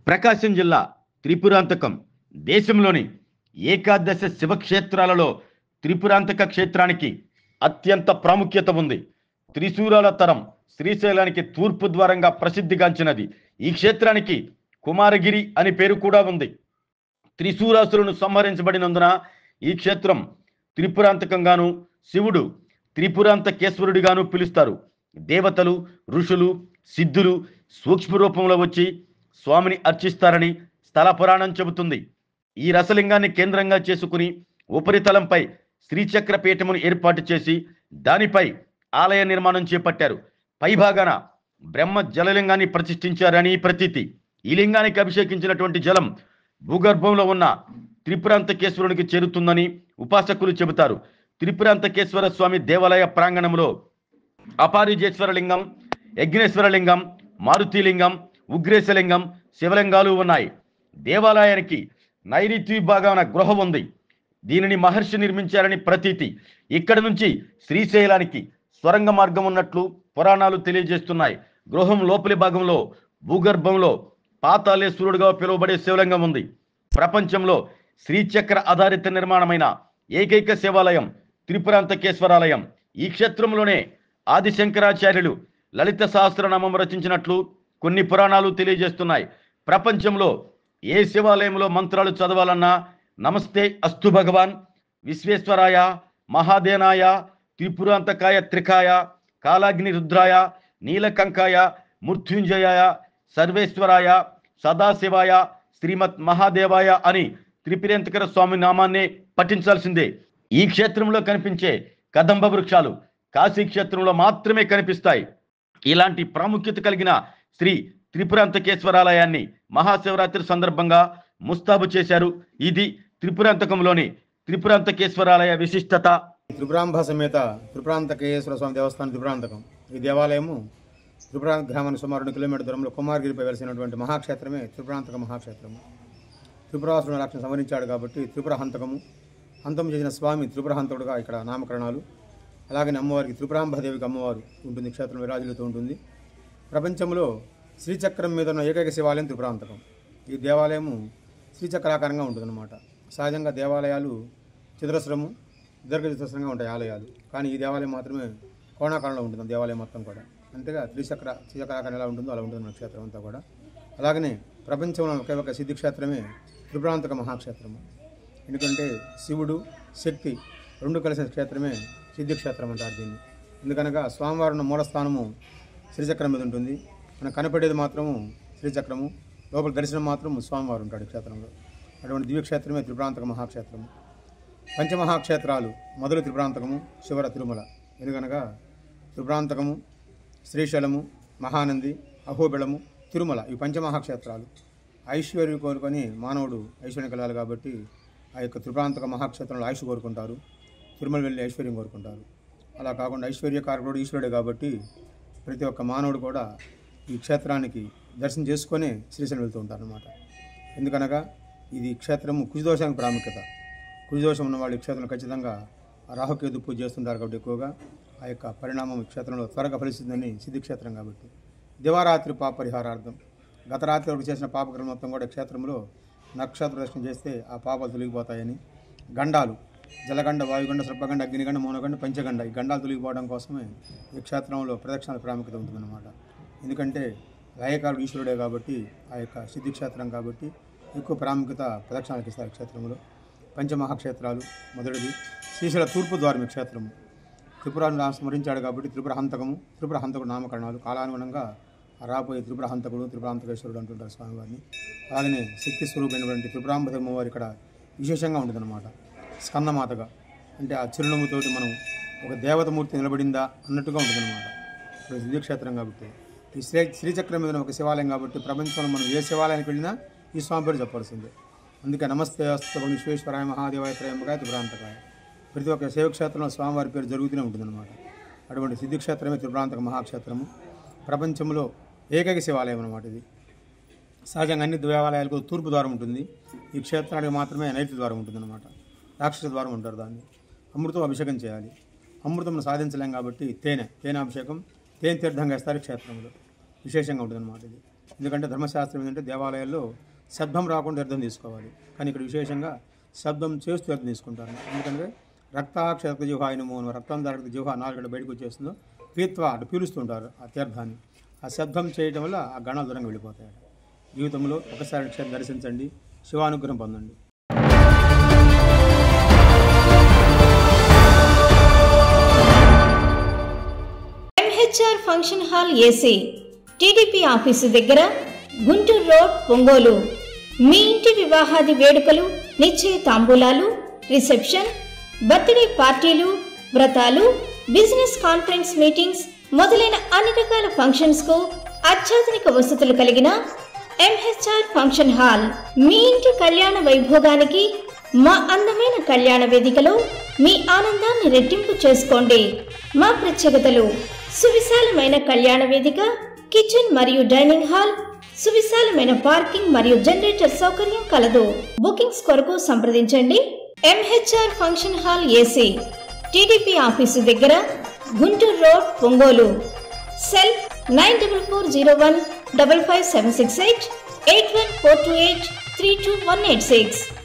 ప్రకాశం జిల్లా త్రిపురాంతకం దేశంలోని ఏకాదశ శివక్షేత్రాలలో త్రిపురాంతక క్షేత్రానికి అత్యంత ప్రాముఖ్యత ఉంది. త్రిశూలాల తరం శ్రీశైలానికి తూర్పు ద్వారంగా ప్రసిద్ధిగాంచినది. ఈ క్షేత్రానికి కుమారగిరి అని పేరు కూడా ఉంది. త్రిశూరాసురులను సంహరించబడినందున ఈ క్షేత్రం త్రిపురాంతకంగాను, శివుడు త్రిపురాంతకేశ్వరుడిగాను పిలుస్తారు. దేవతలు, ఋషులు, సిద్ధులు సూక్ష్మ రూపంలో వచ్చి స్వామిని అర్చిస్తారని స్థల పురాణం చెబుతుంది. ఈ రసలింగాన్ని కేంద్రంగా చేసుకుని ఉపరితలంపై శ్రీచక్ర పీఠమును ఏర్పాటు చేసి దానిపై ఆలయ నిర్మాణం చేపట్టారు. పైభాగాన బ్రహ్మ జలలింగాన్ని ప్రతిష్ఠించారని ప్రతీతి. ఈ లింగానికి అభిషేకించినటువంటి జలం భూగర్భంలో ఉన్న త్రిపురాంతకేశ్వరునికి చేరుతుందని ఉపాసకులు చెబుతారు. త్రిపురాంతకేశ్వర స్వామి దేవాలయ ప్రాంగణంలో అపారిజేశ్వర లింగం, యజ్ఞేశ్వర లింగం, మారుతిలింగం, ఉగ్రేశలింగం, శివలింగాలు ఉన్నాయి. దేవాలయానికి నైరుతి భాగాన గృహ ఉంది. దీనిని మహర్షి నిర్మించారని ప్రతీతి. ఇక్కడి నుంచి శ్రీశైలానికి స్వరంగ మార్గం ఉన్నట్లు పురాణాలు తెలియజేస్తున్నాయి. గృహం లోపలి భాగంలో భూగర్భంలో పాతాళేశ్వరుడుగా పిలువబడే శివలింగం ఉంది. ప్రపంచంలో శ్రీచక్ర ఆధారిత నిర్మాణమైన ఏకైక శివాలయం త్రిపురాంతకేశ్వరాలయం. ఈ క్షేత్రంలోనే ఆదిశంకరాచార్యులు లలిత సహస్రనామం రచించినట్లు కొన్ని పురాణాలు తెలియజేస్తున్నాయి. ప్రపంచంలో ఏ శివాలయంలో మంత్రాలు చదవాలన్నా నమస్తే అస్తు భగవాన్, విశ్వేశ్వరాయ, మహాదేనాయ, త్రిపురాంతకాయ త్రికాయ, కాలాగ్ని రుద్రాయ, నీలకంకాయ, మృత్యుంజయాయ, సర్వేశ్వరాయ, సదాశివాయ, శ్రీమత్ మహాదేవాయ అని త్రిపురాంతకర స్వామి నామాన్నే పఠించాల్సిందే. ఈ క్షేత్రంలో కనిపించే కదంబ వృక్షాలు కాశీ క్షేత్రంలో మాత్రమే కనిపిస్తాయి. ఇలాంటి ప్రాముఖ్యత కలిగిన శ్రీ త్రిపురాంతకేశ్వరాలయాన్ని మహాశివరాత్రి సందర్భంగా ముస్తాబు చేశారు. ఇది త్రిపురాంతకంలోని త్రిపురాంతకేశ్వరాలయ విశిష్టత. త్రిపురాంబ సమేత త్రిపురాంతకేశ్వర స్వామి దేవస్థానం త్రిపురాంతకం. ఈ దేవాలయము త్రిపురాంత గ్రామానికి సుమారు 2 కిలోమీటర్ దూరంలో కుమారగిరిపై వెలిసినటువంటి మహాక్షేత్రమే త్రిపురాంతక మహాక్షేత్రము. త్రిపురాసురుని రక్షణ సంవరించాడు కాబట్టి త్రిపుర హంతకము, హంతం చేసిన స్వామి త్రిపుర హంతకుడుగా ఇక్కడ నామకరణాలు. అలాగే అమ్మవారికి త్రిపురాంబదేవికి అమ్మవారు ఉంటుంది, క్షేత్రం విరాజులుతూ ఉంటుంది. ప్రపంచంలో శ్రీచక్రం మీద ఉన్న ఏకైక శివాలయం త్రిపురాంతకం. ఈ దేవాలయము శ్రీచక్రాకారంగా ఉంటుందన్నమాట. సహజంగా దేవాలయాలు చతురస్రము, దీర్ఘచతురస్రంగా ఉంటాయి ఆలయాలు. కానీ ఈ దేవాలయం మాత్రమే కోణాకారంలో ఉంటుంది. దేవాలయం మొత్తం కూడా అంతేగా శ్రీచక్రాకారం ఎలా ఉంటుందో అలా ఉంటుంది మన క్షేత్రం అంతా కూడా. అలాగనే ప్రపంచంలో ఒకే ఒక సిద్ధిక్షేత్రమే త్రిపురాంతక మహాక్షేత్రము. ఎందుకంటే శివుడు, శక్తి రెండు కలిసిన క్షేత్రమే సిద్ధిక్షేత్రం అంటారు దీన్ని. ఎందుకనగా స్వామివారు ఉన్న మూలస్థానము శ్రీచక్రం మీద ఉంటుంది. మనకు కనపడేది మాత్రము శ్రీచక్రము, లోపల దర్శనం మాత్రం స్వామివారు ఉంటాడు క్షేత్రంలో. అటువంటి దివ్యక్షేత్రమే త్రిపురాంతక మహాక్షేత్రము. పంచమహాక్షేత్రాలు మొదలు త్రిపురాంతకము, శివర, తిరుమల. ఎందుకనగా త్రిపురాంతకము, శ్రీశైలము, మహానంది, అహోబిళము, తిరుమల ఈ పంచమహాక్షేత్రాలు. ఐశ్వర్యం కోరుకొని మానవుడు ఐశ్వర్యం కలగాలి కాబట్టి ఆ యొక్క త్రిపురాంతక మహాక్షేత్రంలో ఆయుష్ కోరుకుంటారు, తిరుమల వెళ్ళి ఐశ్వర్యం కోరుకుంటారు. అలా కాకుండా ఐశ్వర్యకారకుడు ఈశ్వరుడే కాబట్టి ప్రతి ఒక్క మానవుడు కూడా ఈ క్షేత్రానికి దర్శనం చేసుకొని శ్రీశైలం వెళ్తూ ఉంటారన్నమాట. ఎందుకనగా ఇది క్షేత్రము కుజదోషానికి ప్రాముఖ్యత. కుజదోషం ఉన్న వాళ్ళు ఈ క్షేత్రంలో ఖచ్చితంగా రాహుకేతు పూజ చేస్తుంటారు కాబట్టి ఎక్కువగా ఆ యొక్క పరిణామం ఈ క్షేత్రంలో త్వరగా ఫలిస్తుందని సిద్ధిక్షేత్రం కాబట్టి. దివారాత్రి పాప పరిహారార్థం గత రాత్రి వరకు చేసిన పాపకర్మ మొత్తం కూడా క్షేత్రంలో నక్షత్ర దర్శనం చేస్తే ఆ పాపాలు తొలగిపోతాయని. గండాలు, జలగండ, వాయుగండ, సర్పగండ, అగ్నిగండ, మౌనగండ, పంచగండ ఈ గండాలు తొలగిపోవడం కోసమే ఈ క్షేత్రంలో ప్రదక్షిణాల ప్రాముఖ్యత ఉంటుందన్నమాట. ఎందుకంటే లయకారుడు ఈశ్వరుడే కాబట్టి ఆ యొక్క సిద్ధిక్షేత్రం కాబట్టి ఎక్కువ ప్రాముఖ్యత ప్రదక్షిణాలకు ఇస్తారు క్షేత్రంలో. పంచమహాక్షేత్రాలు మొదటిది శ్రీశైల తూర్పు ద్వారం ఈ క్షేత్రము. త్రిపురాన్ని స్మరించాడు కాబట్టి త్రిపుర హంతకము, త్రిపుర హంతకుడు నామకరణాలు. కాలానుగుణంగా రాబోయే త్రిపుర హంతకుడు, త్రిపురాంతకేశ్వరుడు అంటుంటారు స్వామివారిని. అలాగనే శక్తి స్వరూపమైనటువంటి త్రిపురాంబదేవి వారు ఇక్కడ విశేషంగా ఉంటుందన్నమాట. స్కందమాతగా అంటే ఆ చిరునవ్వుతోటి మనం ఒక దేవతమూర్తి నిలబడిందా అన్నట్టుగా ఉంటుందన్నమాట. ఇప్పుడు దివ్యక్షేత్రం కాబట్టి ఈ శ్రీచక్రం మీద ఒక శివాలయం కాబట్టి ప్రపంచంలో మనం ఏ శివాలయానికి వెళ్ళినా ఈ స్వామి పేరు చెప్పాల్సిందే. అందుకే నమస్తే అస్తు విశ్వేశ్వరాయ, మహాదేవాయ, త్రయంబకాయ, త్రిపురాంతకాయ. ప్రతి ఒక్క శైవక్షేత్రంలో స్వామివారి పేరు జరుగుతూనే ఉంటుందన్నమాట. అటువంటి సిద్ధిక్షేత్రమే త్రిపురాంతక మహాక్షేత్రము. ప్రపంచంలో ఏకైక శివాలయం అన్నమాట ఇది. సహజంగా అన్ని దేవాలయాలకు తూర్పు ద్వారం ఉంటుంది. ఈ క్షేత్రానికి మాత్రమే నైరుతి ద్వారం ఉంటుందన్నమాట. రాక్షస ద్వారం ఉంటారు దాన్ని. అమృతం అభిషేకం చేయాలి. అమృతం సాధించలేం కాబట్టి తేనె అభిషేకం, తేనె తీర్థంగా ఇస్తారు క్షేత్రంలో. విశేషంగా ఉంటుందన్నమాట ఇది. ఎందుకంటే ధర్మశాస్త్రం ఏంటంటే దేవాలయాల్లో శబ్దం రాకుండా తీర్థం తీసుకోవాలి, కానీ ఇక్కడ విశేషంగా శబ్దం చేస్తూ తీర్థం తీసుకుంటారు. ఎందుకంటే రక్తాక్షరక్త జిహ్వాయనము అని రక్తం దానికి జిహ్వ నాలుగు బయటకు వచ్చేస్తుందో పీత్వా అటు పీలుస్తుంటారు ఆ తీర్థాన్ని. ఆ శబ్దం చేయడం వల్ల ఆ గణాలు దూరంగా వెళ్ళిపోతాయి. జీవితంలో ఒకసారి క్షేత్రం దర్శించండి, శివానుగ్రహం పొందండి. MHR function hall AC, TDP office దగ్గర, గుంటూరు రోడ్, ఒంగోలు. మీ ఇంటి వివాహాది వేడుకలు, నిశ్చయ తాంబూలాలు, రిసెప్షన్, బర్త్డే పార్టీలు, వ్రతాలు, బిజినెస్ కాన్ఫరెన్స్ మీటింగ్స్ మొదలైన అన్ని రకాల ఫంక్షన్స్ కు అత్యాధునిక వసతులు కలిగిన ఎంహెచ్ఆర్ ఫంక్షన్ హాల్ మీ ఇంటి కళ్యాణ వైభోగానికి మా అందమైన కళ్యాణ వేదికలో మీ ఆనందాన్ని రెట్టింపు చేసుకోండి. మా ప్రత్యేకతలు: సువిశాలమైన కళ్యాణ వేదిక, కిచెన్ మరియు డైనింగ్ హాల్, సువిశాలమైన పార్కింగ్ మరియు జనరేటర్ సౌకర్యం కలదు. బుకింగ్స్ కొరకు సంప్రదించండి. MHR function hall AC, TDP office దగ్గర, గుంటూరు రోడ్, ఒంగోలు. సెల్ 9440155768 81428 32186.